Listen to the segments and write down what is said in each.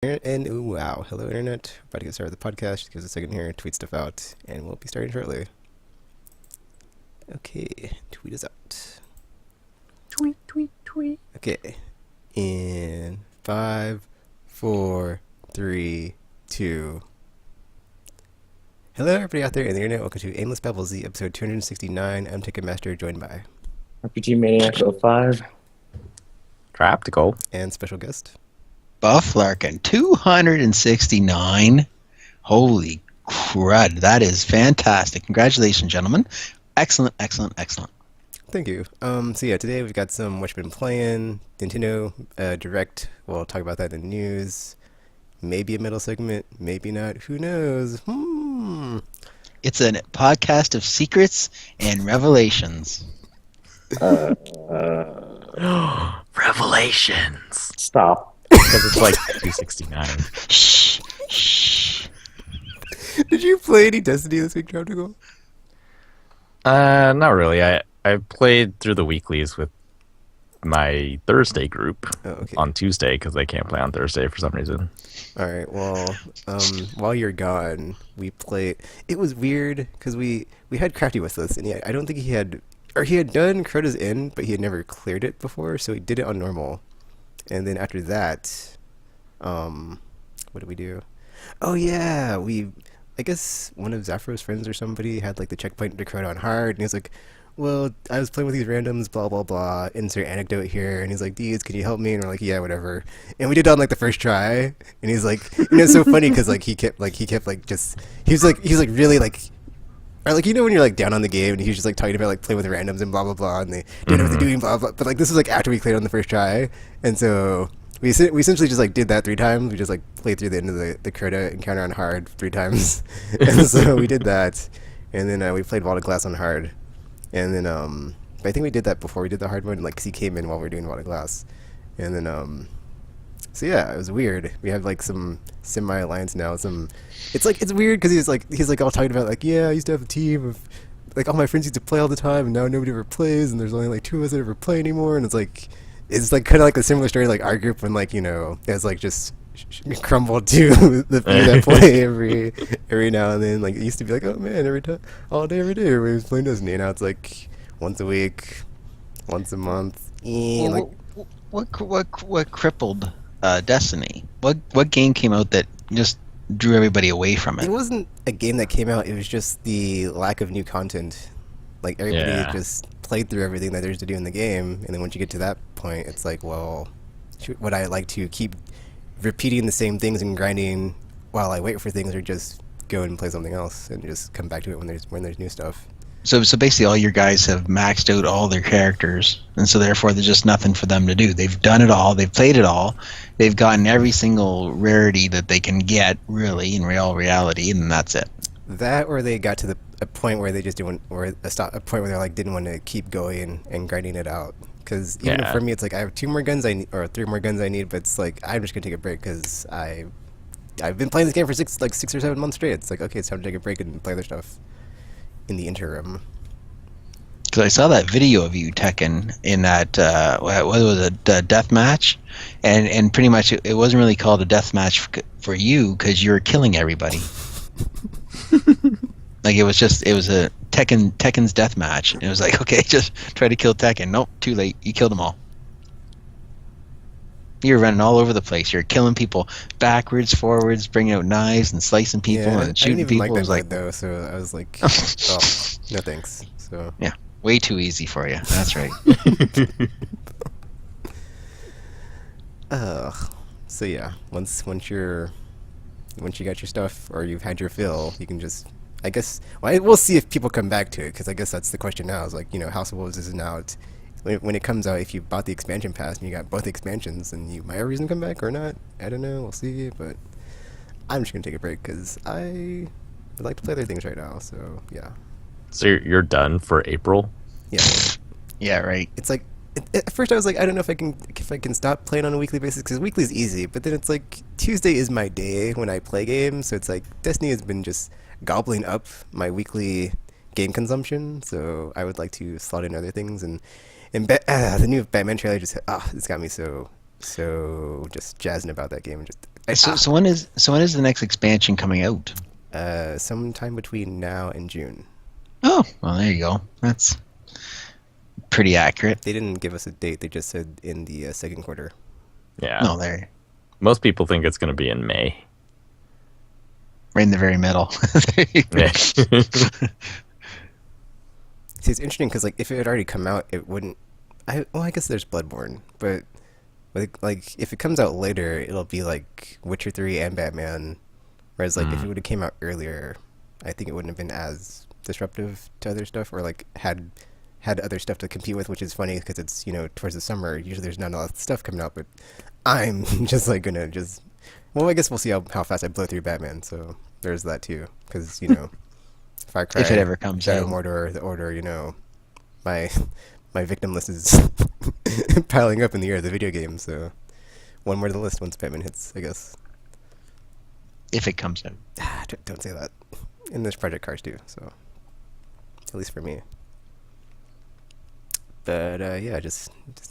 And ooh, wow, hello internet. About to get started with the podcast. Just give us a second here. Tweet stuff out, and we'll be starting shortly. Okay, tweet us out. Tweet, tweet, tweet. Okay, in 5, 4, 3, 2. Hello, everybody out there in the internet. Welcome to Aimless Babble Z, episode 269. I'm Ticketmaster, joined by RPG Maniac 05. Traptical. and special guest. Buff Larkin, 269. Holy crud. That is fantastic. Congratulations, gentlemen. Excellent, excellent, excellent. Thank you. So yeah, today we've got some what you've been playing, Nintendo Direct. We'll talk about that in the news. Maybe a middle segment, maybe not. Who knows? It's a podcast of secrets and revelations. Revelations. Stop. Because it's like 269. Shh, shh. Did you play any Destiny this week, Tropical? Not really. I played through the weeklies with my Thursday group Oh, okay. on Tuesday because they can't play on Thursday for some reason. All right. Well, while you're gone, we played. It was weird because we had Crafty with us, and I don't think he had done Crota's Inn, but he had never cleared it before, so he did it on normal. And then after that, what did we do? Oh yeah, I guess one of Zaphro's friends or somebody had like the checkpoint to Crota on hard, and he was like, well, I was playing with these randoms, blah blah blah. Insert anecdote here, and he's like, "Deeds, can you help me?" And we're like, "Yeah, whatever." And we did it on like the first try, and he's like, it's so funny because like he kept just he was like really like. Or like when you're like down on the game and he's just like talking about like playing with randoms and blah blah blah and they don't know what they're doing blah blah, but like this was like after we cleared on the first try, and so we essentially just like did that 3 times. We just like played through the end of the Crota encounter on hard 3 times, and so we did that, and then we played Vault of Glass on hard, and then I think we did that before we did the hard mode, and like 'cause he came in while we were doing Vault of Glass, and then so yeah, it was weird. We have like some semi-alliance now. It's weird because he's like all talking about like, yeah, I used to have a team of like all my friends used to play all the time, and now nobody ever plays, and there's only like 2 of us that ever play anymore. And it's like kind of like a similar story like our group when like it's like just crumbled to the few that play every now and then. Like it used to be like, oh man, every time, all day, every day, everybody was playing Destiny. Now it's like once a week, once a month. Well, what crippled Destiny? What game came out that just drew everybody away from It it? wasn't a game that came out. It was just the lack of new content. Like everybody Yeah. just played through everything that there's to do in the game, and then once you get to that point, it's like, well, would I like to keep repeating the same things and grinding while I wait for things, or just go and play something else and just come back to it when there's new stuff? So basically all your guys have maxed out all their characters, and so therefore there's just nothing for them to do. They've done it all, they've played it all, they've gotten every single rarity that they can get, really, in real reality, and that's it. That, or they got to a point where they just didn't, or a point where they like didn't want to keep going and grinding it out. Because even Yeah. for me, it's like I have 2 more guns or 3 more guns I need, but it's like I'm just gonna take a break because I've been playing this game for 6 or 7 months straight. It's like, okay, it's time to take a break and play other stuff in the interim. Because I saw that video of you, Tekken, in that, what was it, death match? And pretty much it wasn't really called a death match for you because you were killing everybody. Like it was a Tekken's death match. And it was like, okay, just try to kill Tekken. Nope, too late. You killed them all. You were running all over the place. You're killing people backwards, forwards, bringing out knives and slicing people Yeah, and shooting I didn't even people. like It was that like, mode, though, so I was like, oh, no thanks. So yeah, way too easy for you. That's right. so yeah, once you got your stuff or you've had your fill, you can just, I guess, well, we'll see if people come back to it, because I guess that's the question now. Is like, House of Wolves is now out. When it comes out, if you bought the expansion pass and you got both expansions, then you might have a reason to come back or not. I don't know. We'll see. But I'm just gonna take a break because I would like to play other things right now. So yeah, So you're done for April? yeah. Yeah, right. It's like at first I was like, I don't know if I can stop playing on a weekly basis, because weekly is easy. But then it's like Tuesday is my day when I play games, so it's like Destiny has been just gobbling up my weekly game consumption. So I would like to slot in other things, and the new Batman trailer just it's got me so just jazzing about that game, and just So when is the next expansion coming out? Sometime between now and June. Oh, well, there you go. That's pretty accurate. They didn't give us a date. They just said in the second quarter. Yeah. No, there, Most people think it's going to be in May. right in the very middle. There you go. Yeah. See, it's interesting because like if it had already come out, it wouldn't. I guess there's Bloodborne, but like if it comes out later, it'll be like Witcher 3 and Batman. Whereas like if it would have came out earlier, I think it wouldn't have been as disruptive to other stuff, or like had other stuff to compete with, which is funny because it's towards the summer. Usually there's not a lot of stuff coming out, but I'm just like gonna just. Well, I guess we'll see how fast I blow through Batman. So there's that too, because Far Cry, If it ever comes Shadow out. Mordor, The Order, my victim list is piling up in the year of the video game. So one more to the list once Batman hits, I guess. If it comes out. Don't say that. And there's Project Cars too, so at least for me. But yeah, just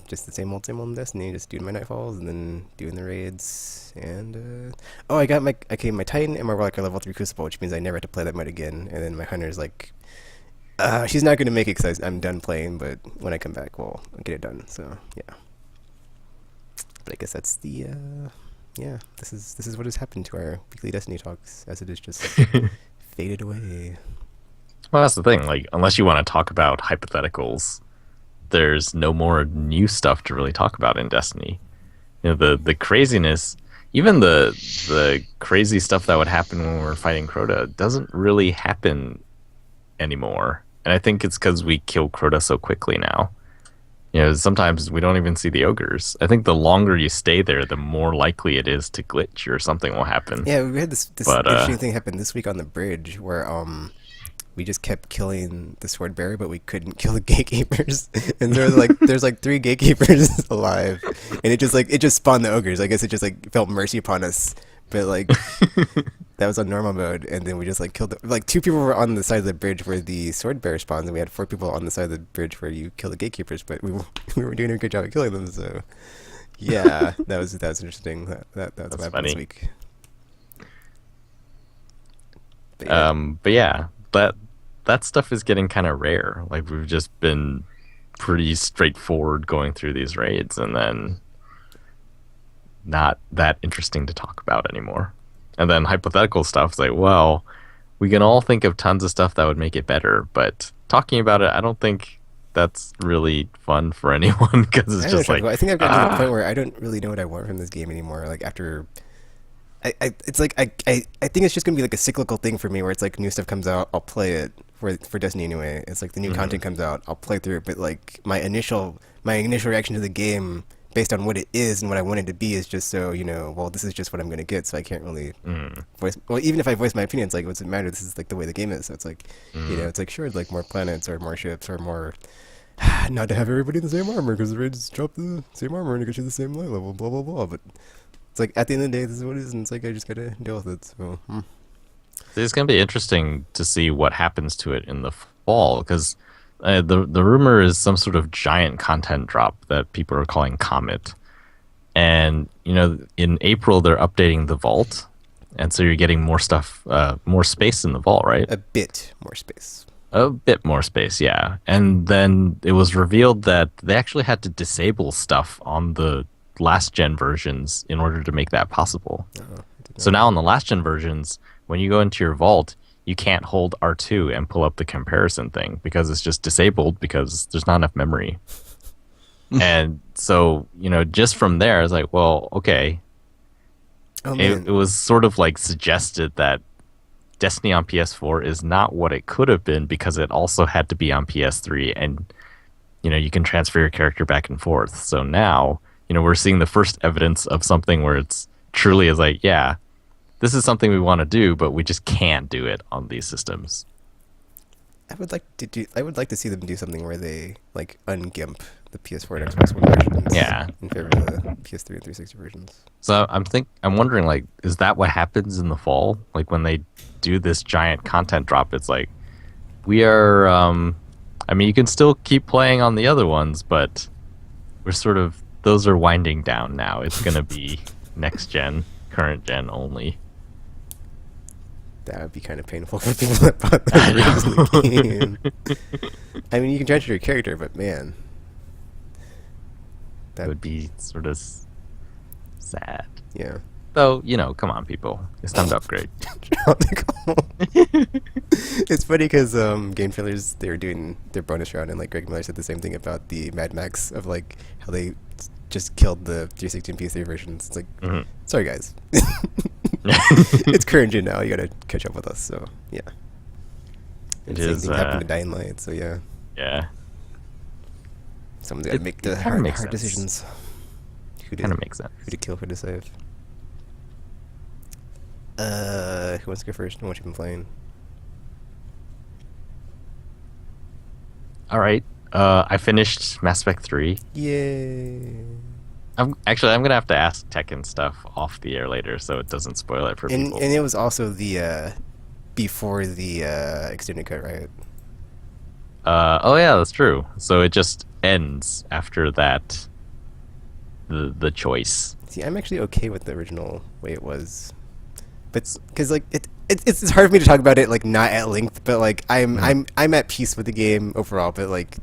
the same old in Destiny. Just doing my nightfalls and then doing the raids. And oh, I got my Titan and my Warlock are level 3 Crucible, which means I never have to play that mode again. And then my Hunter's like, she's not gonna make it because I'm done playing. But when I come back, I'll get it done. So yeah. But I guess that's the yeah. This is what has happened to our weekly Destiny talks, as it is just faded away. Well, that's the thing. Like, unless you want to talk about hypotheticals, there's no more new stuff to really talk about in Destiny. The craziness, even the crazy stuff that would happen when we were fighting Crota doesn't really happen anymore. And I think it's because we kill Crota so quickly now. Sometimes we don't even see the ogres. I think the longer you stay there, the more likely it is to glitch or something will happen. Yeah, we had this interesting thing happen this week on the bridge where we just kept killing the sword bearer, but we couldn't kill the gatekeepers. And there's like 3 gatekeepers alive, and it just spawned the ogres. I guess it just like felt mercy upon us. But like that was on normal mode, and then we just like killed like 2 people were on the side of the bridge where the sword bearer spawns, and we had 4 people on the side of the bridge where you kill the gatekeepers. But we were doing a good job of killing them. So yeah, that was interesting. That's what happened funny. this week. But yeah, that stuff is getting kind of rare. Like, we've just been pretty straightforward going through these raids, and then not that interesting to talk about anymore. And then hypothetical stuff is like, well, we can all think of tons of stuff that would make it better, but talking about it, I don't think that's really fun for anyone, because it's just like, I think I've gotten to the point where I don't really know what I want from this game anymore. Like after, it's like I think it's just gonna be like a cyclical thing for me, where it's like new stuff comes out, I'll play it for Destiny anyway. It's like the new content comes out, I'll play through it, but like my initial reaction to the game, based on what it is and what I want it to be, is just so well, this is just what I'm gonna get, so I can't really voice. Well, even if I voice my opinion, it's like, what's it matter? This is like the way the game is. So it's like it's like, sure, it's like more planets or more ships or more. Not to have everybody in the same armor, because the raids drop the same armor and it gets you the same light level, blah blah blah. But it's like at the end of the day, this is what it is, and it's like I just gotta deal with it. So it's going to be interesting to see what happens to it in the fall, because the rumor is some sort of giant content drop that people are calling Comet. And, in April, they're updating the vault. And so you're getting more stuff, more space in the vault, right? a bit more space. A bit more space, yeah. And then it was revealed that they actually had to disable stuff on the last gen versions in order to make that possible. So now on the last gen versions, when you go into your vault, you can't hold R2 and pull up the comparison thing, because it's just disabled because there's not enough memory. And so, just from there, it's like, well, okay. It was sort of like suggested that Destiny on PS4 is not what it could have been, because it also had to be on PS3, and you can transfer your character back and forth. So now, we're seeing the first evidence of something where it's truly is like, yeah, this is something we want to do, but we just can't do it on these systems. I would like to see them do something where they like ungimp the PS4 and Xbox One versions, in favor of the PS3 and 360 versions. So I'm wondering, like, is that what happens in the fall? Like, when they do this giant content drop, it's like, we are, I mean, you can still keep playing on the other ones, but we're sort of, those are winding down now. It's going to be next gen current gen only. That would be kind of painful for people that bought the original game. I mean, you can transfer your character, but man, That would be sort of sad. yeah. Though, come on, people. It's time to upgrade. It's funny because Game Trailers, they were doing their bonus round, and like Greg Miller said the same thing about the Mad Max of like how they just killed the 360 and PS3 versions. It's like, sorry guys, it's current gen now. You gotta catch up with us. So yeah, and It same is, thing happened to Dying Light. So yeah, Yeah. someone's gotta It make the kinda hard makes sense. decisions. Who Kind to of makes sense. who to kill, who to save. Who wants to go first? What you been playing? All right. I finished Mass Effect 3. Yay! I'm gonna have to ask Tekken stuff off the air later, so it doesn't spoil it for And people. it was also the before the extended cut, right? Oh yeah, that's true. So it just ends after that. The choice. See, I'm actually okay with the original way it was, but because like it's hard for me to talk about it like not at length, but like I'm at peace with the game overall. But like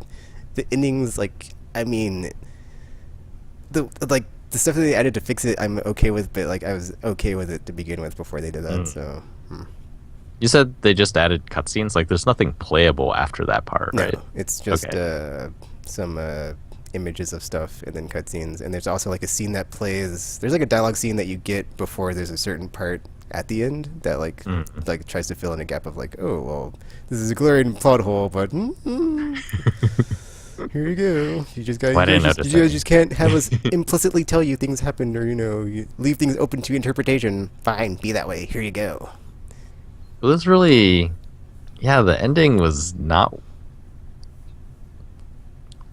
the endings, like I mean, the stuff that they added to fix it, I'm okay with. But like I was okay with it to begin with before they did that. So You said they just added cutscenes. Like, there's nothing playable after that part, no, right? it's just Okay. some images of stuff and then cutscenes. And there's also like a scene that plays. There's like a dialogue scene that you get before there's a certain part at the end that like tries to fill in a gap of like, oh well, this is a glaring plot hole, but here you go. You just guys, Why didn't I notice you guys that? just can't have us implicitly tell you things happened, or you leave things open to interpretation. Fine, be that way. Here you go. It was really, yeah. The ending was not.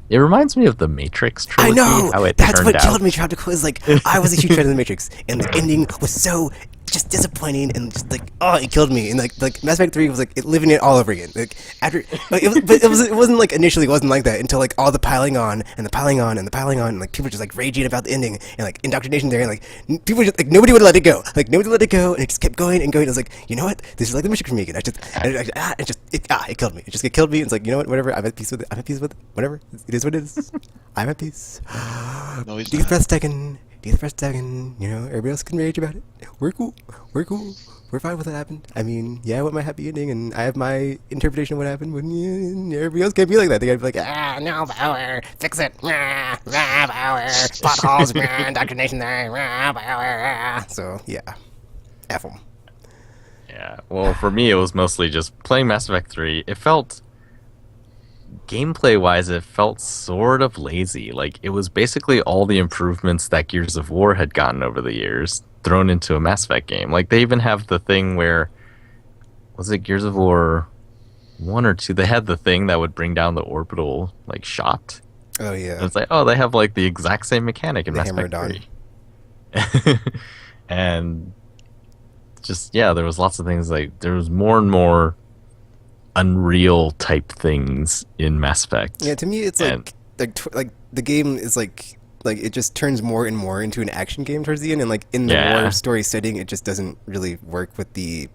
It reminds me of the Matrix I trilogy. know. How it That's turned what out. killed me. Tropical is like I was a huge fan of the Matrix, and the ending was so just disappointing and just like it killed me. And like Mass Effect 3 was like living it all over again. Like after, like, it wasn't like initially it wasn't like that until like all the piling on and the piling on and the piling on, and like people just like raging about the ending and like indoctrination there, and like people just like nobody would let it go. Like nobody let it go, and it just kept going and going. It was like, you know what? This is like the Matrix for me again. It killed me. It killed me. It's like, you know what? Whatever. I'm at peace with it. I'm at peace with it. Whatever. It is what it is. I'm at peace. No, he's Deep not. breath second. Deep breath second. Everybody else can rage about it. We're cool. We're cool. We're fine with what happened. I mean, yeah, I want my happy ending, and I have my interpretation of what happened. But yeah, everybody else can't be like that. They gotta be like, no power, fix it, power, potholes, indoctrination there, power. So yeah, F 'em. Yeah. Well, for me, it was mostly just playing Mass Effect 3. It felt, gameplay-wise, it felt sort of lazy. Like, it was basically all the improvements that Gears of War had gotten over the years thrown into a Mass Effect game. Like, they even have the thing where, was it Gears of War 1 or 2? They had the thing that would bring down the orbital, like, shot. Oh yeah. And it's like, oh, they have, like, the exact same mechanic in The Mass hammer Effect dawn. 3. And just, yeah, there was lots of things, like, there was more and more Unreal type things in Mass Effect. Yeah, to me, it's And- like the game is like it just turns more and more into an action game towards the end, and like in the Yeah. war story setting, it just doesn't really work with the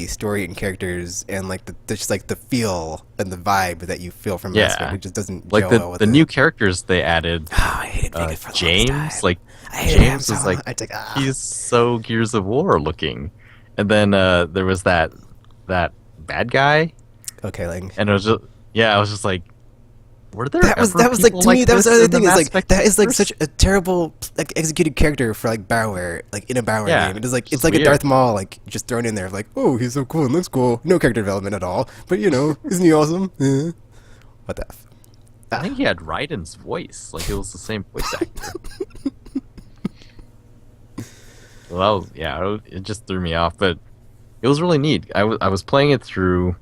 story and characters and like just like the feel and the vibe that you feel from Mass Yeah. Effect. It just doesn't Like, gel the, well with the it. new characters they added, I hated Vegas for the longest James, time. like, I hated him James so was like, much. I was like, he's so Gears of War looking. And then there was that bad guy, okay, like and it was just, yeah, I was just like, were there that was ever like people to me that was the this other in thing is Mass like Effect that is like universe? such a terrible like executed character for like BioWare, like in a BioWare Yeah, game. It is like it's it's just like a weird. Darth Maul like just thrown in there like, oh, he's so cool and looks cool, no character development at all, but isn't he awesome? What the f. I think he had Raiden's voice, like it was the same voice actor. Well, that was, yeah, it just threw me off, but it was really neat. I was playing it through,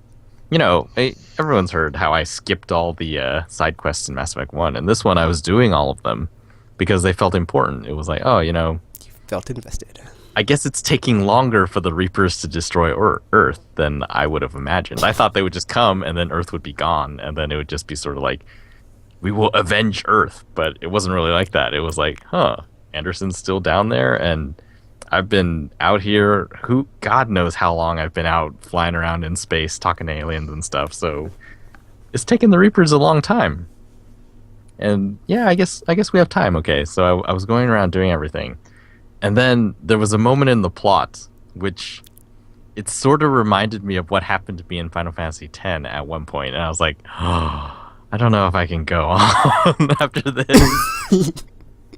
everyone's heard how I skipped all the side quests in Mass Effect 1, and this one I was doing all of them because they felt important. It was like, oh, You felt invested. I guess it's taking longer for the Reapers to destroy Earth than I would have imagined. I thought they would just come and then Earth would be gone, and then it would just be sort of like, we will avenge Earth, but it wasn't really like that. It was like, Anderson's still down there, and I've been out here. God knows how long I've been out flying around in space, talking to aliens and stuff. So it's taken the Reapers a long time. And yeah, I guess we have time. Okay, so I was going around doing everything, and then there was a moment in the plot which it sort of reminded me of what happened to me in Final Fantasy X at one point, and I was like, oh, I don't know if I can go on after this.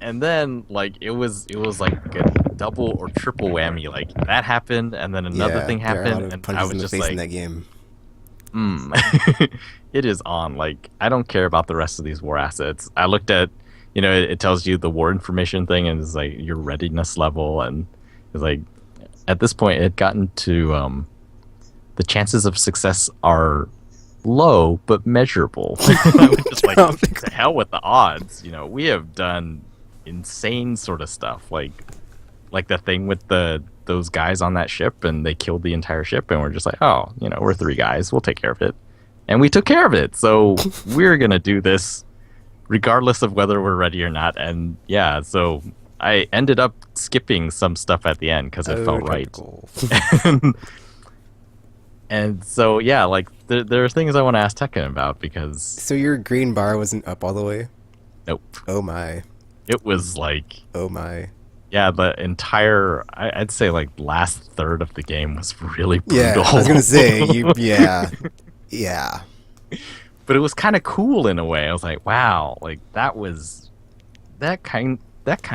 And then like it was like a double or triple whammy. Like that happened, and then another thing there are a lot happened, of and punches I was in the just face like, in that game. it is on. Like I don't care about the rest of these war assets. I looked at, it tells you the war information thing, and it's like your readiness level, and it's like at this point it had gotten to the chances of success are low but measurable. I was just like, to hell with the odds. We have done insane sort of stuff, like the thing with those guys on that ship, and they killed the entire ship, and we're just like, oh, we're 3 guys, we'll take care of it, and we took care of it. So we're gonna do this regardless of whether we're ready or not. And yeah, so I ended up skipping some stuff at the end because it felt right. And so yeah, like there are things I want to ask Tekken about, because So your green bar wasn't up all the way? nope, Oh my. it was like, Oh my. yeah, the entire, I'd say like last third of the game was really Yeah, brutal. I was gonna say yeah. But it was kind of cool in a way. I was like, wow, like that kind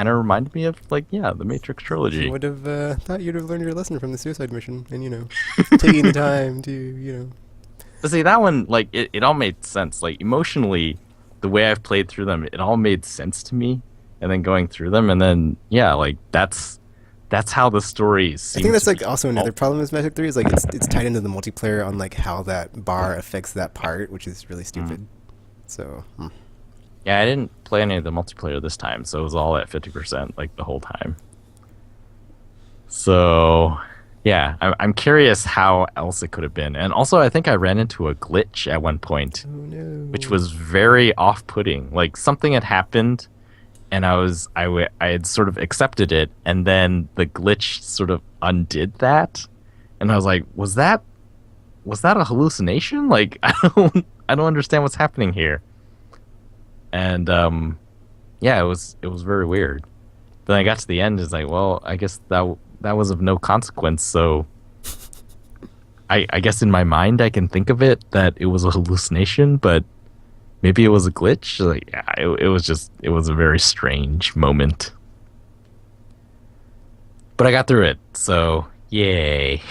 of reminded me of like, yeah, the Matrix trilogy. You would have thought you'd have learned your lesson from the suicide mission, and taking the time to But see, that one, like, it all made sense. Like emotionally, the way I've played through them, it all made sense to me. And then going through them, and then yeah, like that's how the story seems. I think that's to like be. also another problem with Magic 3 is like it's tied into the multiplayer on like how that bar affects that part, which is really stupid. So Yeah, I didn't play any of the multiplayer this time, so it was all at 50% like the whole time. So yeah, I'm curious how else it could have been. And also, I think I ran into a glitch at one point, oh no. which was very off-putting. Like something had happened, and I had sort of accepted it, and then the glitch sort of undid that, and I was like, was that a hallucination? Like I don't understand what's happening here. And yeah, it was very weird. Then I got to the end, it's like, well, I guess that was of no consequence. So I guess in my mind I can think of it that it was a hallucination, but maybe it was a glitch. Like, yeah, it was a very strange moment. But I got through it, so yay.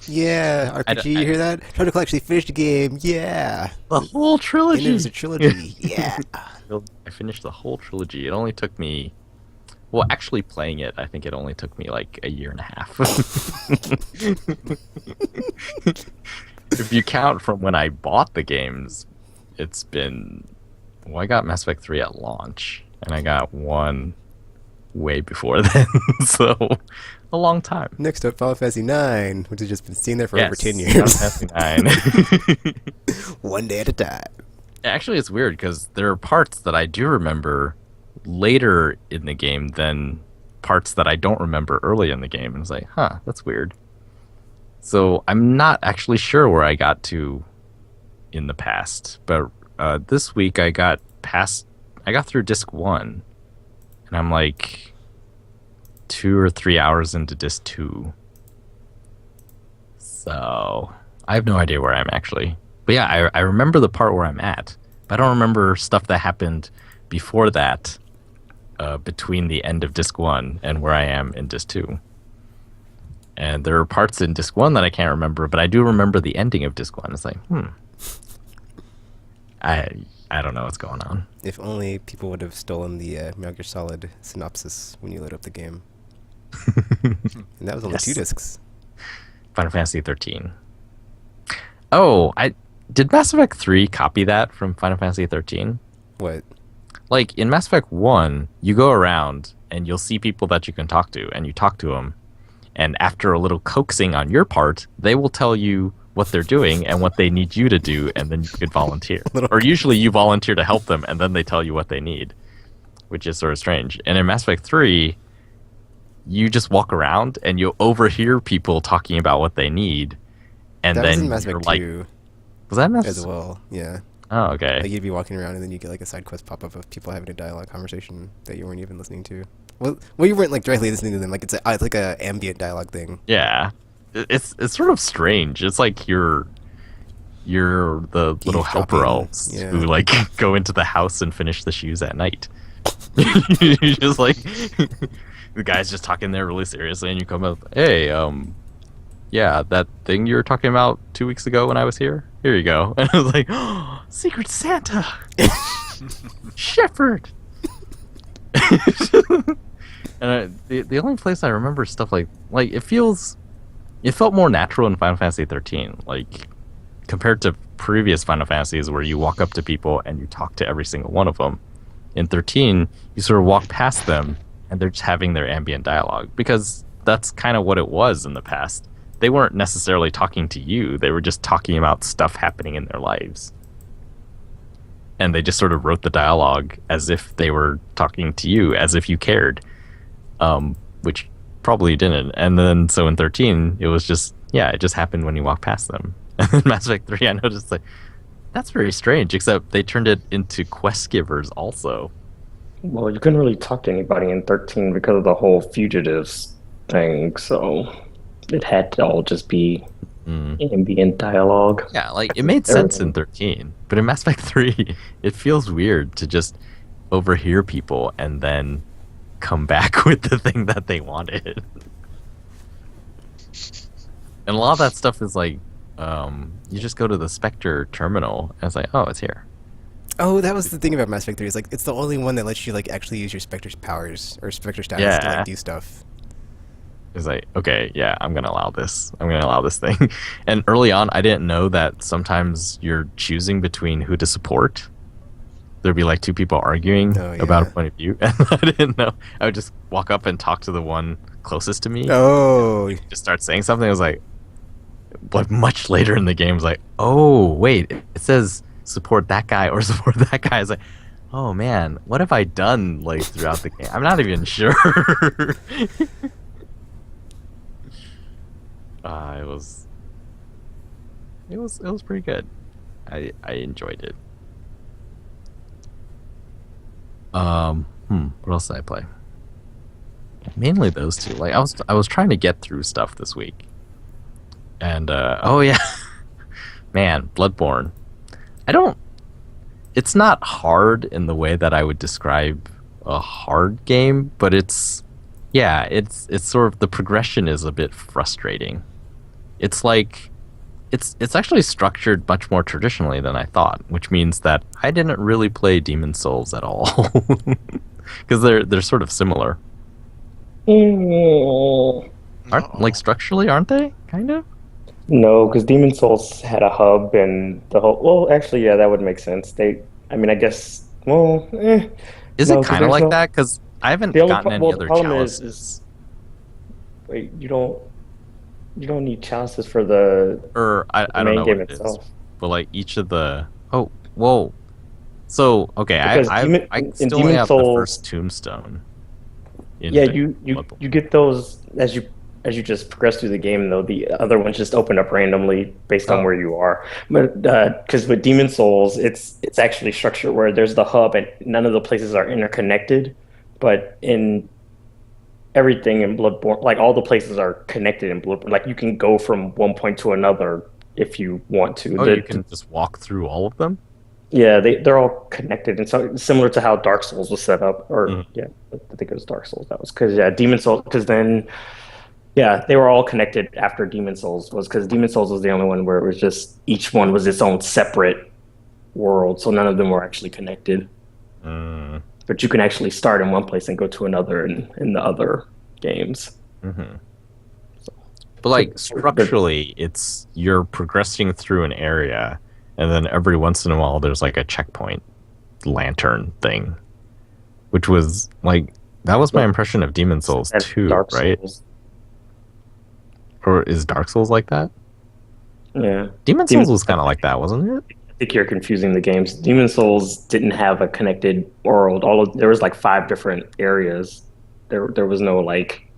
Yeah, RPG, you hear that? Tentacle actually finished the game. Yeah. The whole And trilogy. it was a trilogy. Yeah. I finished the whole trilogy. It only took me, well, actually playing it, I think it only took me like a year and a half. If you count from when I bought the games, it's been, well, I got Mass Effect 3 at launch, and I got 1 way before then, so a long time. Next up, Final Fantasy 9, which has just been sitting there for over 10 Final years. Fantasy 9. One day at a time. Actually, it's weird because there are parts that I do remember later in the game than parts that I don't remember early in the game. And it's like, huh, that's weird. So I'm not actually sure where I got to in the past. But this week I got through disc 1. And I'm like 2 or 3 hours into disc 2. So I have no idea where I'm actually. But yeah, I remember the part where I'm at. But I don't remember stuff that happened before that, between the end of disc 1 and where I am in disc 2. And there are parts in disc 1 that I can't remember, but I do remember the ending of disc 1. It's like, I don't know what's going on. If only people would have stolen the Metal Gear Solid synopsis when you load up the game. And that was only Yes. 2 discs. Final Fantasy 13. Oh, did Mass Effect 3 copy that from Final Fantasy 13? What? Like, in Mass Effect 1, you go around and you'll see people that you can talk to, and you talk to them. And after a little coaxing on your part, they will tell you what they're doing and what they need you to do, and then you could volunteer. Or usually you volunteer to help them, and then they tell you what they need, which is sort of strange. And in Mass Effect 3, you just walk around and you overhear people talking about what they need, and That was in then Mass you're Effect like, 2 was that as Mass? well. Yeah. Oh, okay. Like you'd be walking around and then you get like a side quest pop up of people having a dialogue conversation that you weren't even listening to. Well, you weren't like directly listening to them. Like it's like a ambient dialogue thing. Yeah, it's sort of strange. It's like you're the little helper Eavesdropping, elves yeah. who like go into the house and finish the shoes at night. You just like the guy's just talking there really seriously, and you come up, hey, yeah, that thing you were talking about 2 weeks ago when I was here. Here you go. And I was like, oh, Secret Santa, Shepherd. And the only place I remember stuff like it felt more natural in Final Fantasy 13, like compared to previous Final Fantasies where you walk up to people and you talk to every single one of them. In 13, you sort of walk past them and they're just having their ambient dialogue, because that's kind of what it was in the past. They weren't necessarily talking to you, they were just talking about stuff happening in their lives. And they just sort of wrote the dialogue as if they were talking to you, as if you cared, which probably didn't. And then so in 13, it was just, yeah, it just happened when you walk past them. And then Mass Effect 3, I noticed like, that's very strange, except they turned it into quest givers also. Well, you couldn't really talk to anybody in 13 because of the whole fugitives thing, so it had to all just be ambient dialogue. Yeah, like it made sense in 13, but in Mass Effect 3, it feels weird to just overhear people and then come back with the thing that they wanted. And a lot of that stuff is like, you just go to the Spectre terminal and it's like, oh, it's here. Oh, that was the thing about Mass Effect 3. It's like it's the only one that lets you like actually use your Spectre's powers or Spectre status to Yeah. like do stuff. It's like, okay, yeah, I'm gonna allow this. I'm gonna allow this thing. And early on, I didn't know that sometimes you're choosing between who to support. There'd be like two people arguing about a point of view, and I didn't know. I would just walk up and talk to the one closest to me. Oh, Just start saying something. I was like much later in the game, I was like, oh wait, it says support that guy or support that guy. I was like, oh man, what have I done like throughout the game? I'm not even sure. It was pretty good. I enjoyed it. What else did I play? Mainly those two. Like I was trying to get through stuff this week. And oh yeah. Man, Bloodborne. It's not hard in the way that I would describe a hard game, but it's sort of, the progression is a bit frustrating. It's like it's actually structured much more traditionally than I thought, which means that I didn't really play Demon Souls at all. Because they're sort of similar. Aren't like structurally, aren't they? Kind of? No, because Demon Souls had a hub and the whole. Well, actually, yeah, that would make sense. I mean, I guess. Well, Is no, it 'cause kind of there's like no- that? Because I haven't The only gotten any well, the other problem chalices. wait, you don't need chalices for the Or I don't main know game what it is. itself. But like each of the whoa. So okay, Because I in still Demon only have the Souls- first tombstone. in Yeah, the you Bloodborne. get those as you just progress through the game, though. The other ones just open up randomly based on Oh. where you are. But because with Demon Souls, it's actually structured where there's the hub and none of the places are interconnected. But in everything in Bloodborne, like all the places are connected in Bloodborne. Like you can go from one point to another if you want to. Oh, you can just walk through all of them? Yeah, they're all connected, and so similar to how Dark Souls was set up, or yeah, I think it was Dark Souls. That was because Demon Souls. Because then, yeah, they were all connected after Demon Souls was because Demon Souls was the only one where it was just each one was its own separate world, so none of them were actually connected. But you can actually start in one place and go to another in the other games. Mm-hmm. But like structurally, it's you're progressing through an area, and then every once in a while there's like a checkpoint lantern thing, which was like that was my impression of Demon Souls That's 2, Dark right? Souls. Or is Dark Souls like that? Yeah. Demon Souls was kind of like that, wasn't it? I think you're confusing the games. Demon Souls didn't have a connected world. There was like 5 different areas. There was no like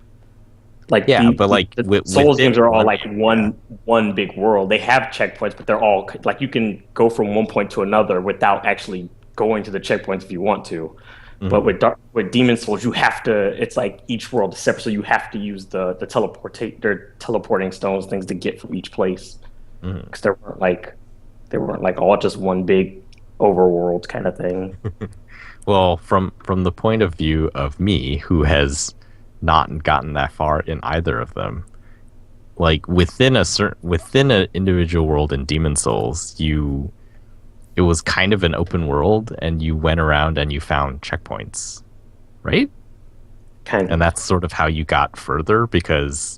Like Yeah, but like the Souls within games are all one, like one big world. They have checkpoints, but they're all like you can go from one point to another without actually going to the checkpoints if you want to. But with Demon Souls, you have to. It's like each world is separate, so you have to use the teleporting stones things to get from each place because they weren't like all just one big overworld kind of thing. well, from the point of view of me, who has not gotten that far in either of them, like within an individual world in Demon Souls, it was kind of an open world, and you went around and you found checkpoints, right? Kind And of. that's sort of how you got further, because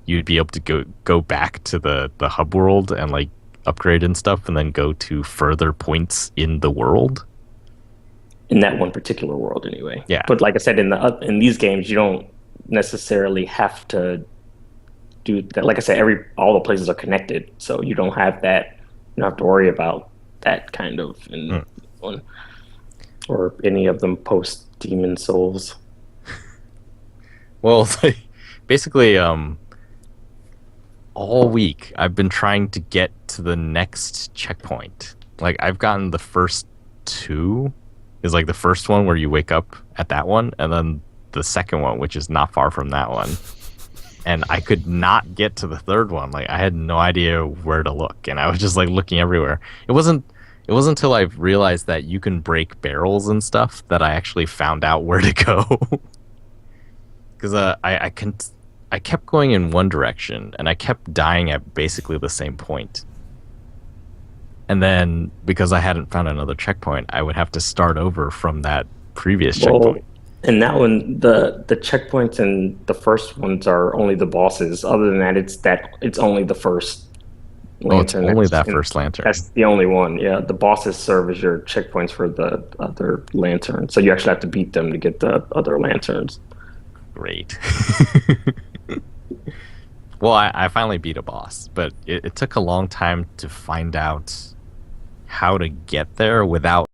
you'd be able to go back to the hub world and like upgrade and stuff, and then go to further points in the world. In that one particular world, anyway. Yeah. But like I said, in these games, you don't necessarily have to do that. Like I said, all the places are connected, so you don't have that. You don't have to worry about that kind of in this one or any of them post Demon Souls. Well, it's like, basically, all week I've been trying to get to the next checkpoint. Like I've gotten the first two, is like the first one where you wake up at that one, and then the second one, which is not far from that one. And I could not get to the third one. Like I had no idea where to look, and I was just like looking everywhere. It wasn't until I realized that you can break barrels and stuff that I actually found out where to go. Because I kept going in one direction, and I kept dying at basically the same point. And then, because I hadn't found another checkpoint, I would have to start over from that previous checkpoint. And that one, the checkpoints and the first ones are only the bosses. Other than that, it's only the first lantern. Oh, it's only that first lantern. That's the only one. Yeah, the bosses serve as your checkpoints for the other lanterns. So you actually have to beat them to get the other lanterns. Great. Well, I finally beat a boss, but it took a long time to find out how to get there without